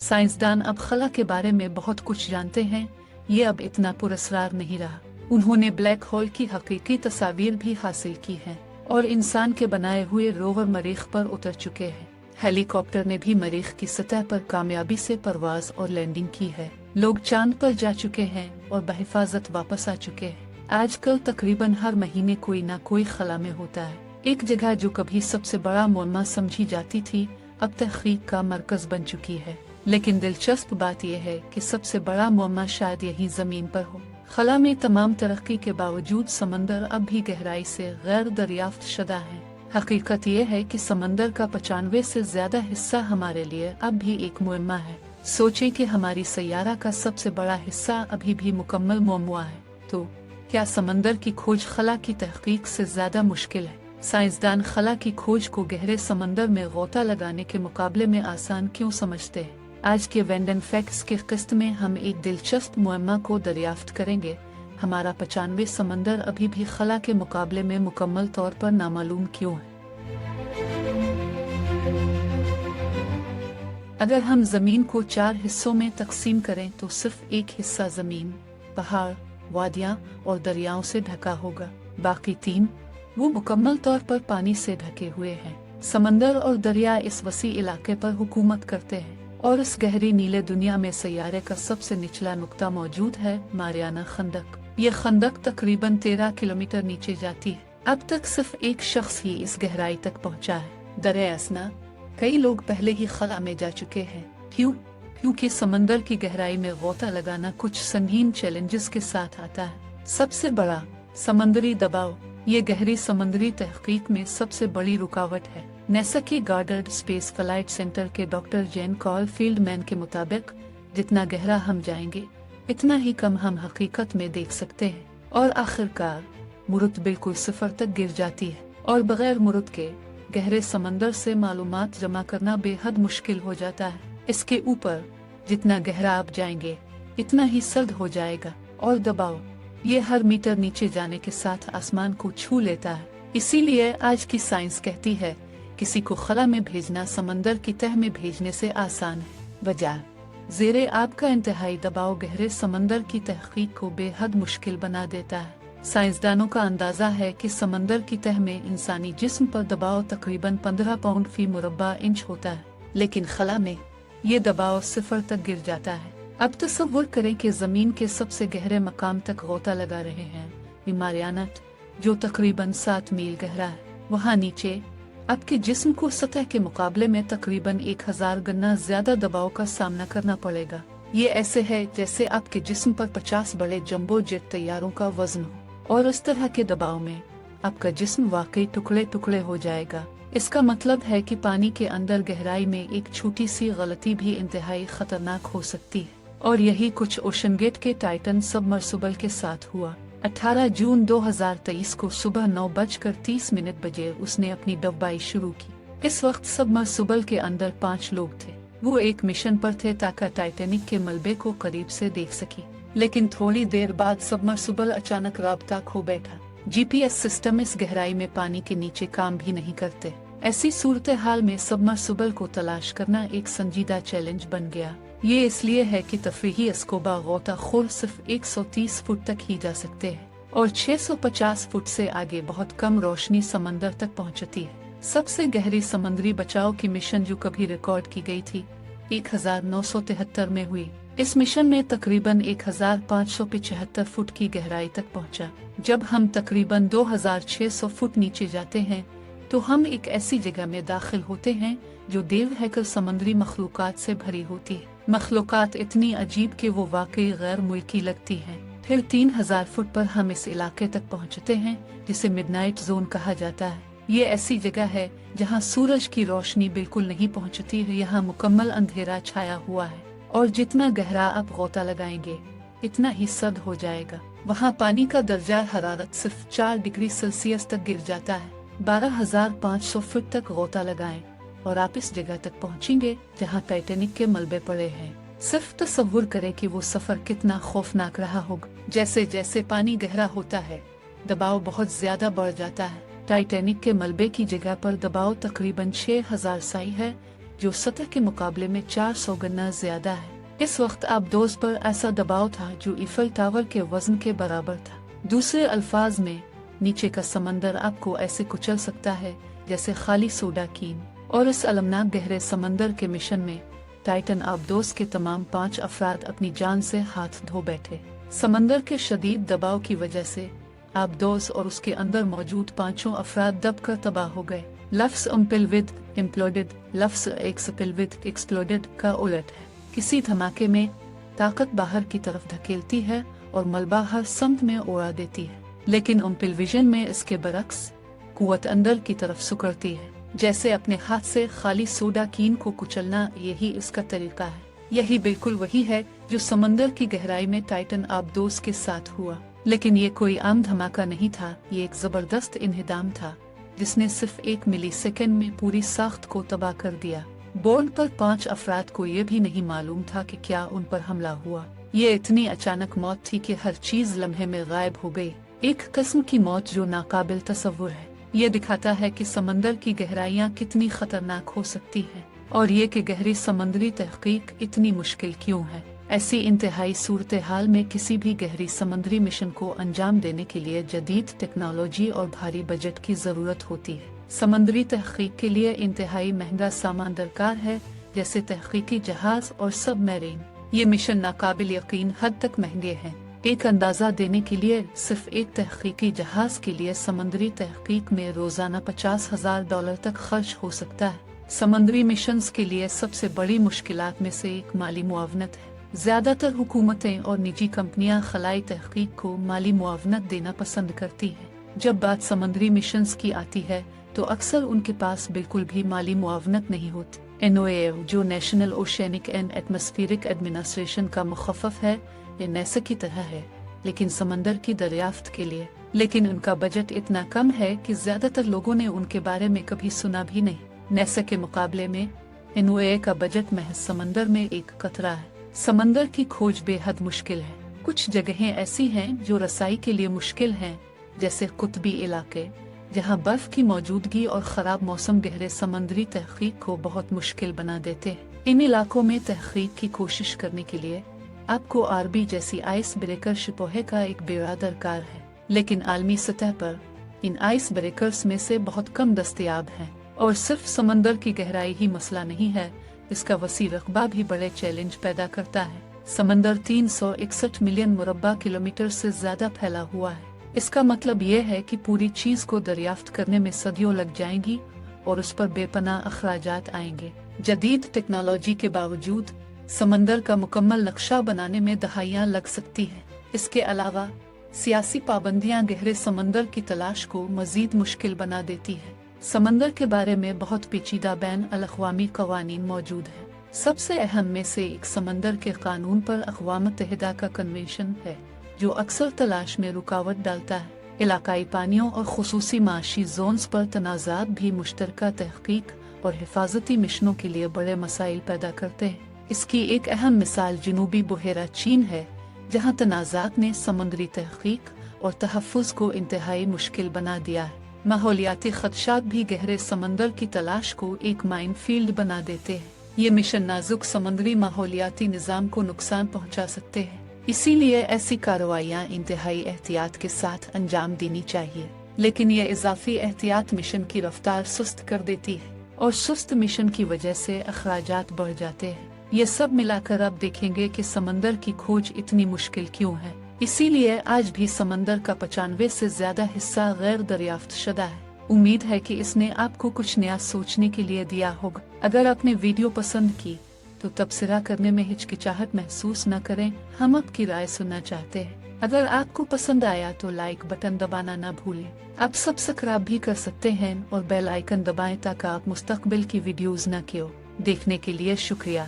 साइंसदान अब खला के बारे में बहुत कुछ जानते हैं। ये अब इतना पुरस्कार नहीं रहा। उन्होंने ब्लैक होल की हकीकी तस्वीर भी हासिल की है और इंसान के बनाए हुए रोवर मरीख पर उतर चुके हैं। हेलीकॉप्टर ने भी मरीख की सतह पर कामयाबी से परवाज और लैंडिंग की है। लोग चांद पर जा चुके हैं और बहिफाजत वापस आ चुके हैं। आजकल तकरीबन हर महीने कोई ना कोई खला में होता है। एक जगह जो कभी सबसे बड़ा मुअम्मा समझी जाती थी अब तहकीक का मरकज बन चुकी है। लेकिन दिलचस्प बात यह है कि सबसे बड़ा मुअम्मा शायद यही जमीन पर हो। खला में तमाम तरक्की के बावजूद समंदर अब भी गहराई से गैर दरियाफ्त शुदा है। हकीकत यह है कि समंदर का 95 से ज्यादा हिस्सा हमारे लिए अब भी एक मुअम्मा है। सोचें कि हमारी सैयारा का सबसे बड़ा हिस्सा अभी भी मुकम्मल मौमुआ है, तो क्या समंदर की खोज खला की तहकीक से ज्यादा मुश्किल है? साइंसदान खला की खोज को गहरे समंदर में गोता लगाने के मुकाबले में आसान क्यों समझते हैं? आज के वेंडन फैक्ट्स की किस्त में हम एक दिलचस्प मुअम्मा को दरियाफ्त करेंगे। हमारा 95 समंदर अभी भी खला के मुकाबले में मुकम्मल तौर पर नामालूम क्यों है? अगर हम जमीन को 4 हिस्सों में तकसीम करें तो सिर्फ एक हिस्सा जमीन, पहाड़, वादियां और दरियाओं से ढका होगा। बाकी 3 वो मुकम्मल तौर पर पानी से ढके हुए हैं। समंदर और दरिया इस वसी इलाके पर हुकूमत करते हैं और इस गहरी नीले दुनिया में सैयारे का सबसे निचला नुक्ता मौजूद है, मारियाना खंदक। ये खंदक तकरीबन 13 किलोमीटर नीचे जाती है। अब तक सिर्फ एक शख्स ही इस गहराई तक पहुंचा है। दरियासना कई लोग पहले ही खला में जा चुके हैं। क्यों? क्योंकि समंदर की गहराई में गोता लगाना कुछ संगीन चैलेंजेस के साथ आता है। सबसे बड़ा समंदरी दबाव। ये गहरी समंदरी तहकीक में सबसे बड़ी रुकावट है। नासा के गॉडर्ड स्पेस फ्लाइट सेंटर के डॉक्टर जेन कॉलफील्डमैन के मुताबिक जितना गहरा हम जाएंगे इतना ही कम हम हकीकत में देख सकते हैं और आखिरकार मुरुत बिल्कुल सिफर तक गिर जाती है और बगैर मुरुत के गहरे समंदर से मालूमात जमा करना बेहद मुश्किल हो जाता है। इसके ऊपर जितना गहरा आप जाएंगे इतना ही सर्द हो जाएगा और दबाव ये हर मीटर नीचे जाने के साथ आसमान को छू लेता है। इसीलिए आज की साइंस कहती है किसी को खला में भेजना समंदर की तह में भेजने से आसान है। वजह ज़ेरे आपका इंतहाई दबाव गहरे समंदर की तहकीक को बेहद मुश्किल बना देता है। साइंसदानों का अंदाजा है कि समंदर की तह में इंसानी जिस्म पर दबाव तकरीबन 15 पाउंड फी मुरब्बा इंच होता है, लेकिन खला में ये दबाव सिफर तक गिर जाता है। अब तसव्वुर करें कि जमीन के सबसे गहरे मकाम तक गोता लगा रहे हैं। मारियाना जो तकरीबन 7 मील गहरा है, वहाँ नीचे आपके जिस्म को सतह के मुकाबले में तकरीबन 1000 गुना ज्यादा दबाव का सामना करना पड़ेगा। ये ऐसे है जैसे आपके जिस्म पर 50 बड़े जंबो जेट तैयारों का वजन हो और इस तरह के दबाव में आपका जिस्म वाकई टुकड़े टुकड़े हो जाएगा। इसका मतलब है कि पानी के अंदर गहराई में एक छोटी सी गलती भी इंतहाई खतरनाक हो सकती है और यही कुछ ओशन गेट के टाइटन सबमर्सिबल के साथ हुआ। 18 जून 2023 को सुबह 9:30 बजे उसने अपनी डब्बाई शुरू की। इस वक्त सबमर्सिबल के अंदर 5 लोग थे। वो एक मिशन पर थे ताकि टाइटैनिक के मलबे को करीब से देख सके, लेकिन थोड़ी देर बाद सबमर्सिबल अचानक राब्ता खो बैठा। GPS सिस्टम इस गहराई में पानी के नीचे काम भी नहीं करते। ऐसी सूरत हाल में सबमर्सिबल को तलाश करना एक संजीदा चैलेंज बन गया। ये इसलिए है कि तफरीही स्कूबा गोताखोर सिर्फ 130 फुट तक ही जा सकते हैं और 650 फुट से आगे बहुत कम रोशनी समंदर तक पहुंचती है। सबसे गहरी समुद्री बचाव की मिशन जो कभी रिकॉर्ड की गई थी 1973 में हुई। इस मिशन में तकरीबन 1575 फुट की गहराई तक पहुंचा। जब हम तकरीबन 2600 फुट नीचे जाते हैं तो हम एक ऐसी जगह में दाखिल होते हैं जो देव हैकल समुद्री मखलूकात से भरी होती है। मखलूकात इतनी अजीब कि वो वाकई गैर मुल्की लगती हैं। फिर 3000 फुट पर हम इस इलाके तक पहुंचते हैं जिसे मिडनाइट जोन कहा जाता है। ये ऐसी जगह है जहां सूरज की रोशनी बिल्कुल नहीं पहुंचती है। यहाँ मुकम्मल अंधेरा छाया हुआ है और जितना गहरा आप गोता लगाएंगे इतना ही सर्द हो जाएगा। वहाँ पानी का दर्जा हरारत सिर्फ 4 डिग्री सेल्सियस तक गिर जाता है। 12500 फुट तक गोता लगाएं और आप इस जगह तक पहुंचेंगे जहां टाइटैनिक के मलबे पड़े हैं। सिर्फ तसव्वुर करें कि वो सफर कितना खौफनाक रहा होगा। जैसे जैसे पानी गहरा होता है दबाव बहुत ज्यादा बढ़ जाता है। टाइटैनिक के मलबे की जगह पर दबाव तकरीबन 6000 साई है, जो सतह के मुकाबले में 400 गुना ज्यादा है। इस वक्त आबदोज पर ऐसा दबाव था जो ईफल टावर के वजन के बराबर था। दूसरे अल्फाज में, नीचे का समंदर आपको ऐसे कुचल सकता है जैसे खाली सोडा कीन। और इस अलमनाक गहरे समंदर के मिशन में टाइटन आबदोज के तमाम 5 अफराद अपनी जान से हाथ धो बैठे। समंदर के शदीद दबाव की वजह से आबदोज और उसके अंदर मौजूद 5 अफराद दबकर तबाह हो गए। लफ्ज इम्प्लोडेड इम्प्लोडेड लफ्ज एक्सप्लोडेड एक्सप्लोडेड का उलट है। किसी धमाके में ताकत बाहर की तरफ धकेलती है और मलबा हर समत में उड़ा देती है, लेकिन इम्प्लोजन में इसके बरक्स कुव्वत अंदर की तरफ सुकड़ती है, जैसे अपने हाथ से खाली सोडा कीन को कुचलना। यही इसका तरीका है। यही बिल्कुल वही है जो समंदर की गहराई में टाइटन आबदोज के साथ हुआ। लेकिन ये कोई आम धमाका नहीं था, ये एक जबरदस्त इन्हिदाम था जिसने सिर्फ 1 मिलीसेकंड में पूरी साख्त को तबाह कर दिया। बोर्ड पर 5 अफराद को ये भी नहीं मालूम था कि क्या उन पर हमला हुआ। ये इतनी अचानक मौत थी कि हर चीज लम्हे में गायब हो गई। एक किस्म की मौत जो नाकाबिल तसव्वुर है। ये दिखाता है कि समंदर की गहराइयाँ कितनी खतरनाक हो सकती हैं, और ये कि गहरी समंदरी तहकीक इतनी मुश्किल क्यों है। ऐसी इंतहाई सूरत हाल में किसी भी गहरी समंदरी मिशन को अंजाम देने के लिए जदीद टेक्नोलॉजी और भारी बजट की जरूरत होती है। समंदरी तहकीक के लिए इंतहाई महंगा सामान दरकार है, जैसे तहकीकी जहाज और सबमरीन। ये मिशन नाकाबिल यकीन हद तक महंगे हैं। एक अंदाजा देने के लिए, सिर्फ एक तहकीकी जहाज के लिए समंदरी तहकीक में रोजाना $50,000 तक खर्च हो सकता है। समंदरी मिशंस के लिए सबसे बड़ी मुश्किलात में से एक माली मुआवनत है। ज्यादातर हुकूमतें और निजी कंपनियां खलाई तहकीक को माली मुआवनत देना पसंद करती हैं। जब बात समंदरी मिशंस की आती है तो अक्सर उनके पास बिल्कुल भी माली मुआवनत नहीं होती। NOAA, जो national oceanic and atmospheric administration का मुखफ़फ़ है, ये नेसा की तरह है लेकिन समंदर की दरियाफ्त के लिए। लेकिन उनका बजट इतना कम है कि ज्यादातर लोगों ने उनके बारे में कभी सुना भी नहीं। नेसा के मुकाबले में NOAA का बजट महज समंदर में एक कतरा है। समंदर की खोज बेहद मुश्किल है। कुछ जगहें ऐसी हैं जो रसाई के लिए मुश्किल हैं, जैसे कुतबी इलाके, जहां बर्फ की मौजूदगी और खराब मौसम गहरे समंदरी तहकीक को बहुत मुश्किल बना देते हैं। इन इलाकों में तहकीक की कोशिश करने के लिए आपको RB जैसी आइस ब्रेकर शिपोहे का एक बेड़ा दरकार है, लेकिन आलमी सतह पर इन आइस ब्रेकर्स में से बहुत कम दस्तयाब हैं। और सिर्फ समंदर की गहराई ही मसला नहीं है, इसका वसी रकबा भी बड़े चैलेंज पैदा करता है। समंदर 361 मिलियन मुरब्बा किलोमीटर से ज्यादा फैला हुआ है। इसका मतलब ये है कि पूरी चीज को दरियाफ्त करने में सदियों लग जाएंगी और उस पर बेपनाह अखराजात आएंगे। जदीद टेक्नोलॉजी के बावजूद समंदर का मुकम्मल नक्शा बनाने में दहाइयाँ लग सकती हैं। इसके अलावा सियासी पाबंदियाँ गहरे समंदर की तलाश को मजीद मुश्किल बना देती है। समंदर के बारे में बहुत पेचीदा बैन अल-अक़वामी कवानीन मौजूद है। सबसे अहम में से एक समंदर के कानून पर अक़वाम मुत्तहिदा का कन्वेंशन है, जो अक्सर तलाश में रुकावट डालता है। इलाकाई पानियों और खुसूसी माशी जोन्स पर तनाज़ात भी मुश्तरका तहकीक और हिफाजती मिशनों के लिए बड़े मसाइल पैदा करते हैं। इसकी एक अहम मिसाल जनूबी बुहेरा चीन है, जहाँ तनाज़ात ने समुद्री तहकीक और तहफ़्फ़ुज़ को इंतहाई मुश्किल बना दिया है। माहौलियाती खदशात भी गहरे समंदर की तलाश को एक माइन फील्ड बना देते हैं। ये मिशन नाजुक समुद्री माहौलियाती निज़ाम को नुकसान पहुंचा सकते हैं, इसीलिए ऐसी कार्रवाइयाँ इंतहाई एहतियात के साथ अंजाम देनी चाहिए। लेकिन ये इजाफी एहतियात मिशन की रफ्तार सुस्त कर देती है और सुस्त मिशन की वजह से अखराजात बढ़ जाते हैं। ये सब मिलाकर अब देखेंगे कि समंदर की खोज इतनी मुश्किल क्यों है। इसीलिए आज भी समंदर का 95 से ज्यादा हिस्सा गैर दरियाफ्त शुदा है। उम्मीद है कि इसने आपको कुछ नया सोचने के लिए दिया होगा। अगर आपने वीडियो पसंद की तो तबसरा करने में हिचकिचाहट महसूस न करें, हम आपकी राय सुनना चाहते हैं। अगर आपको पसंद आया तो लाइक बटन दबाना न भूलें। आप सब्सक्राइब भी कर सकते हैं और बेल आइकन दबाएं ताकि आप मुस्तकबिल की वीडियोस न क्यों देखने के लिए शुक्रिया।